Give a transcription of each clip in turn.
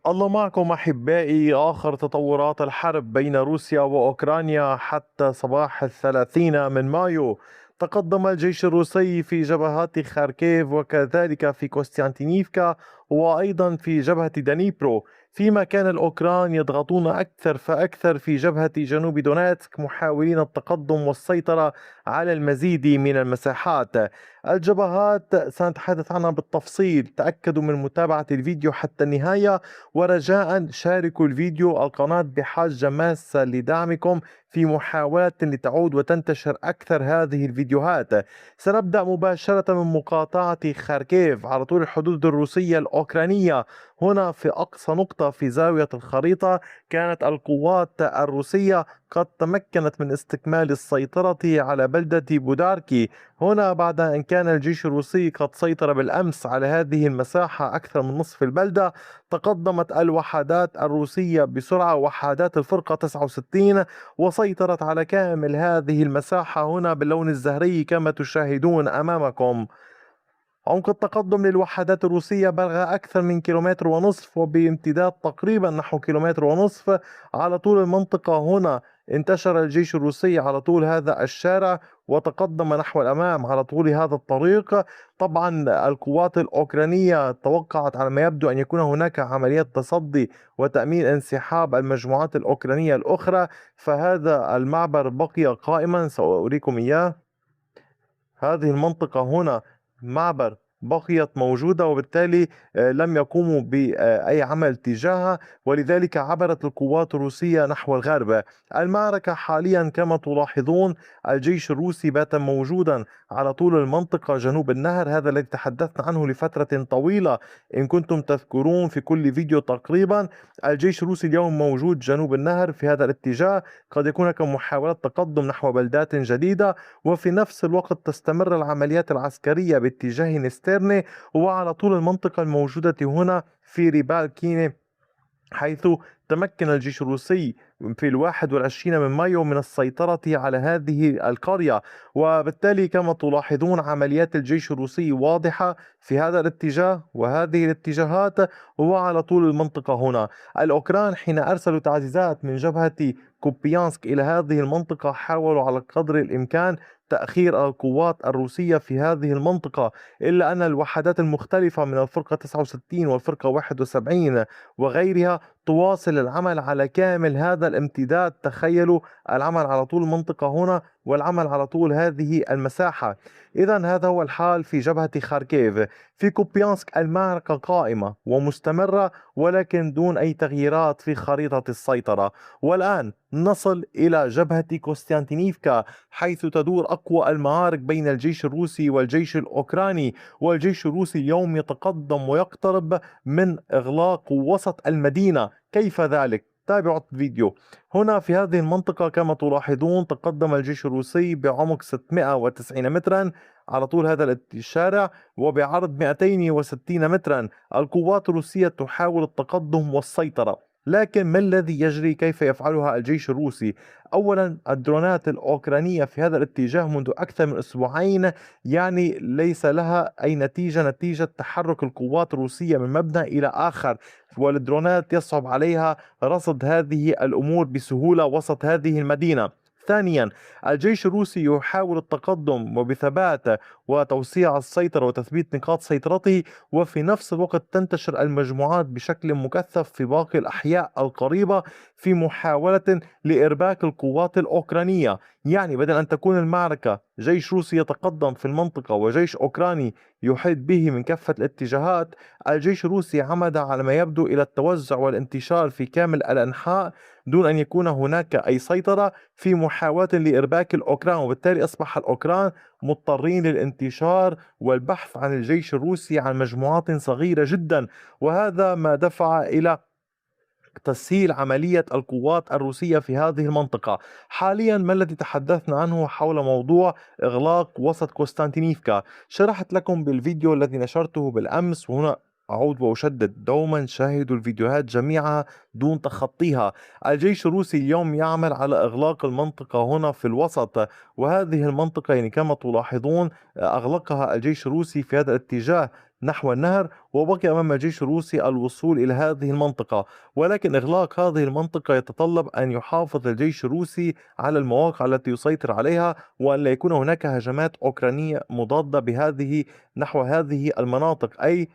الله معكم أحبائي. آخر تطورات الحرب بين روسيا وأوكرانيا حتى صباح 30 من مايو. تقدم الجيش الروسي في جبهات خاركيف وكذلك في كوستيانتينيفكا وأيضا في جبهة دانيبرو، فيما كان الأوكران يضغطون أكثر فأكثر في جبهة جنوب دونيتسك محاولين التقدم والسيطرة على المزيد من المساحات. الجبهات سنتحدث عنها بالتفصيل، تأكدوا من متابعة الفيديو حتى النهاية، ورجاء شاركوا الفيديو. القناة بحاجة ماسة لدعمكم في محاولة لتعود وتنتشر أكثر هذه الفيديوهات. سنبدأ مباشرة من مقاطعة خاركيف على طول الحدود الروسية الأوكرانية. هنا في أقصى نقطة في زاوية الخريطة كانت القوات الروسية قد تمكنت من استكمال السيطرة على بلدة بوداركي. هنا بعد أن كان الجيش الروسي قد سيطر بالأمس على هذه المساحة أكثر من نصف البلدة، تقدمت الوحدات الروسية بسرعة، وحدات الفرقة 69، وسيطرت على كامل هذه المساحة هنا باللون الزهري كما تشاهدون أمامكم. عمق التقدم للوحدات الروسية بلغ أكثر من كيلومتر ونصف، وبامتداد تقريبا نحو كيلومتر ونصف على طول المنطقة. هنا انتشر الجيش الروسي على طول هذا الشارع وتقدم نحو الأمام على طول هذا الطريق. طبعا القوات الأوكرانية توقعت على ما يبدو أن يكون هناك عمليات تصدي وتأمين انسحاب المجموعات الأوكرانية الأخرى، فهذا المعبر بقي قائما، سأريكم إياه. هذه المنطقة هنا معبر بقيت موجودة، وبالتالي لم يقوموا بأي عمل تجاهها، ولذلك عبرت القوات الروسية نحو الغرب. المعركة حاليا كما تلاحظون الجيش الروسي بات موجودا على طول المنطقة جنوب النهر، هذا الذي تحدثنا عنه لفترة طويلة إن كنتم تذكرون في كل فيديو تقريبا. الجيش الروسي اليوم موجود جنوب النهر في هذا الاتجاه، قد يكون هناك محاولة تقدم نحو بلدات جديدة، وفي نفس الوقت تستمر العمليات العسكرية باتجاه نستيرني وعلى طول المنطقة الموجودة هنا في ريبال كيني، حيث تمكن الجيش الروسي في 21 من مايو من السيطرة على هذه القرية. وبالتالي كما تلاحظون عمليات الجيش الروسي واضحة في هذا الاتجاه وهذه الاتجاهات وعلى طول المنطقة هنا. الأوكران حين أرسلوا تعزيزات من جبهة كوبيانسك إلى هذه المنطقة حاولوا على قدر الإمكان تأخير القوات الروسية في هذه المنطقة، إلا أن الوحدات المختلفة من الفرقة 69 والفرقة 71 وغيرها تواصل العمل على كامل هذا الامتداد. تخيلوا العمل على طول المنطقة هنا والعمل على طول هذه المساحة. إذا هذا هو الحال في جبهة خاركيف. في كوبيانسك المعركة قائمة ومستمرة ولكن دون أي تغييرات في خريطة السيطرة. والآن نصل إلى جبهة كوستيانتينيفكا، حيث تدور أقوى المعارك بين الجيش الروسي والجيش الأوكراني. والجيش الروسي اليوم يتقدم ويقترب من إغلاق وسط المدينة. كيف ذلك؟ تابعوا الفيديو. هنا في هذه المنطقة كما تلاحظون تقدم الجيش الروسي بعمق 690 مترا على طول هذا الشارع، وبعرض 260 مترا. القوات الروسية تحاول التقدم والسيطرة، لكن ما الذي يجري؟ كيف يفعلها الجيش الروسي؟ أولا الدرونات الأوكرانية في هذا الاتجاه منذ أكثر من أسبوعين يعني ليس لها أي نتيجة، نتيجة تحرك القوات الروسية من مبنى إلى آخر، والدرونات يصعب عليها رصد هذه الأمور بسهولة وسط هذه المدينة. ثانيا الجيش الروسي يحاول التقدم وبثبات وتوسيع السيطرة وتثبيت نقاط سيطرته، وفي نفس الوقت تنتشر المجموعات بشكل مكثف في باقي الأحياء القريبة في محاولة لإرباك القوات الأوكرانية. يعني بدل أن تكون المعركة جيش روسي يتقدم في المنطقة وجيش أوكراني يحيط به من كافة الاتجاهات، الجيش الروسي عمد على ما يبدو إلى التوزع والانتشار في كامل الأنحاء دون أن يكون هناك أي سيطرة في محاولة لإرباك الأوكران، وبالتالي أصبح الأوكران مضطرين للانتشار والبحث عن الجيش الروسي عن مجموعات صغيرة جدا، وهذا ما دفع إلى تسهيل عملية القوات الروسية في هذه المنطقة. حاليا ما الذي تحدثنا عنه حول موضوع إغلاق وسط كوستانتينيفكا؟ شرحت لكم بالفيديو الذي نشرته بالأمس، وهنا أعود وأشدد دوما شاهدوا الفيديوهات جميعها دون تخطيها. الجيش الروسي اليوم يعمل على إغلاق المنطقة هنا في الوسط، وهذه المنطقة يعني كما تلاحظون أغلقها الجيش الروسي في هذا الاتجاه نحو النهر، وبقي أمام الجيش الروسي الوصول إلى هذه المنطقة. ولكن إغلاق هذه المنطقة يتطلب أن يحافظ الجيش الروسي على المواقع التي يسيطر عليها، وأن لا يكون هناك هجمات أوكرانية مضادة نحو هذه المناطق، أي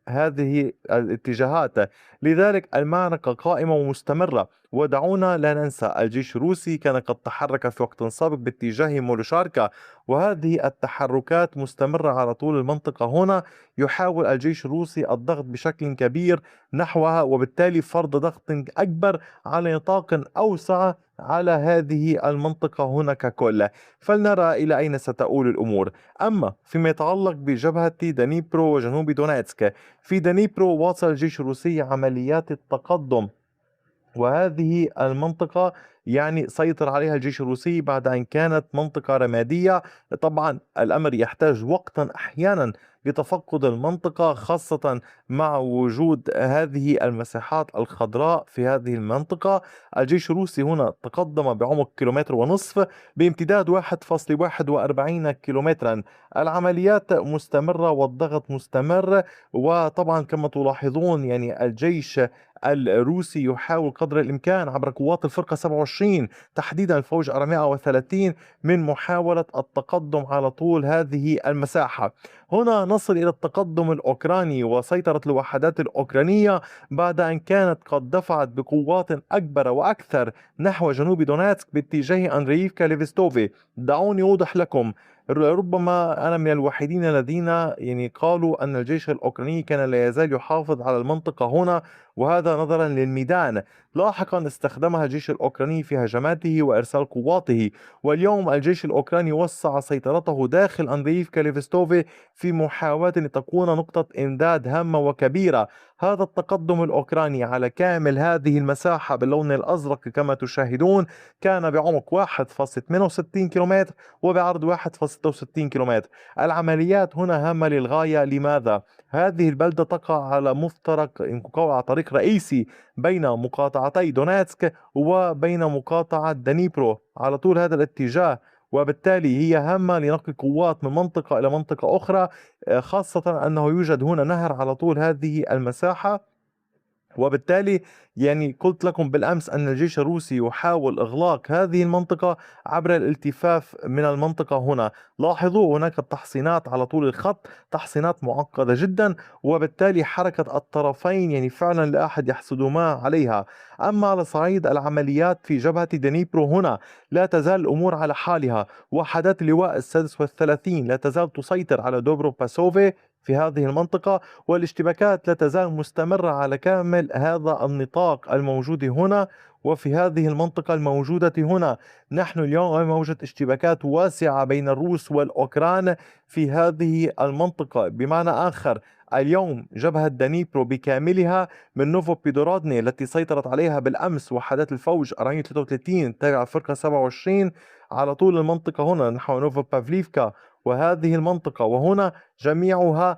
هذه الاتجاهات. لذلك المعركة قائمة ومستمرة. ودعونا لا ننسى الجيش الروسي كان قد تحرك في وقت سابق باتجاه مولوشاركا، وهذه التحركات مستمرة على طول المنطقة. هنا يحاول الجيش الروسي الضغط بشكل كبير نحوها، وبالتالي فرض ضغط أكبر على نطاق أوسع على هذه المنطقة هنا ككل. فلنرى إلى أين ستؤول الأمور. أما فيما يتعلق بجبهة دنيبرو وجنوب دونيتسك، في دنيبرو واصل الجيش الروسي عمليات التقدم، وهذه المنطقة سيطر عليها الجيش الروسي بعد أن كانت منطقة رمادية. طبعا الأمر يحتاج وقتا أحيانا لتفقد المنطقة، خاصة مع وجود هذه المساحات الخضراء في هذه المنطقة. الجيش الروسي هنا تقدم بعمق كيلومتر ونصف بامتداد 1.41 كيلومترا. العمليات مستمرة والضغط مستمر. وطبعا كما تلاحظون الجيش الروسي يحاول قدر الإمكان عبر قوات الفرقة 27 تحديدا الفوج 430 من محاولة التقدم على طول هذه المساحة. هنا نصل إلى التقدم الأوكراني وسيطرة الوحدات الأوكرانية بعد أن كانت قد دفعت بقوات أكبر وأكثر نحو جنوب دونيتسك باتجاه أندرييفكا ليفستوفي. دعوني أوضح لكم، ربما أنا من الوحيدين الذين قالوا أن الجيش الأوكراني كان لا يزال يحافظ على المنطقة هنا، وهذا نظرا للميدان. لاحقا استخدمها الجيش الأوكراني في هجماته وإرسال قواته. واليوم الجيش الأوكراني وسع سيطرته داخل أندرييفكا ليفستوفي في محاولة لتكون نقطة إمداد هامة وكبيرة. هذا التقدم الأوكراني على كامل هذه المساحة باللون الأزرق كما تشاهدون كان بعمق 1.68 كيلومتر وبعرض 1.66 كيلومتر. العمليات هنا هامة للغاية. لماذا؟ هذه البلدة تقع على على طريق رئيسي بين مقاطعتي دونيتسك وبين مقاطعة دنيبرو على طول هذا الاتجاه، وبالتالي هي هامة لنقل قوات من منطقة إلى منطقة أخرى، خاصة أنه يوجد هنا نهر على طول هذه المساحة. وبالتالي قلت لكم بالأمس أن الجيش الروسي يحاول إغلاق هذه المنطقة عبر الالتفاف من المنطقة هنا. لاحظوا هناك تحصينات على طول الخط، تحصينات معقدة جدا، وبالتالي حركة الطرفين فعلا لا أحد يحسد ما عليها. أما على صعيد العمليات في جبهة دنيبرو هنا لا تزال الأمور على حالها. وحدات اللواء السادس والثلاثين لا تزال تسيطر على دوبرو باسوفي في هذه المنطقة، والاشتباكات لا تزال مستمرة على كامل هذا النطاق الموجود هنا وفي هذه المنطقة الموجودة هنا. نحن اليوم أمام موجة اشتباكات واسعة بين الروس والأوكران في هذه المنطقة. بمعنى آخر، اليوم جبهة دنيبرو بكاملها من نوفو بيدورودني التي سيطرت عليها بالأمس وحدات الفوج 433 تابعة فرقة 27 على طول المنطقة هنا نحو نوفو بافليفكا وهذه المنطقة، وهنا جميعها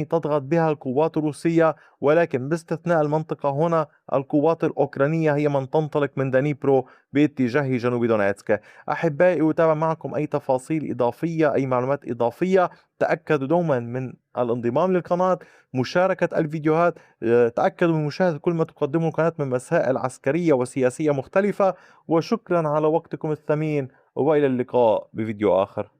تضغط بها القوات الروسية، ولكن باستثناء المنطقة هنا القوات الأوكرانية هي من تنطلق من دنيبرو باتجاه جنوب دونيتسك. أحبائي، أتابع معكم أي تفاصيل إضافية، أي معلومات إضافية، تأكدوا دوما من الانضمام للقناة، مشاركة الفيديوهات، تأكدوا من مشاهدة كل ما تقدمه القناة من مسائل عسكرية وسياسية مختلفة. وشكرا على وقتكم الثمين، وإلى اللقاء بفيديو آخر.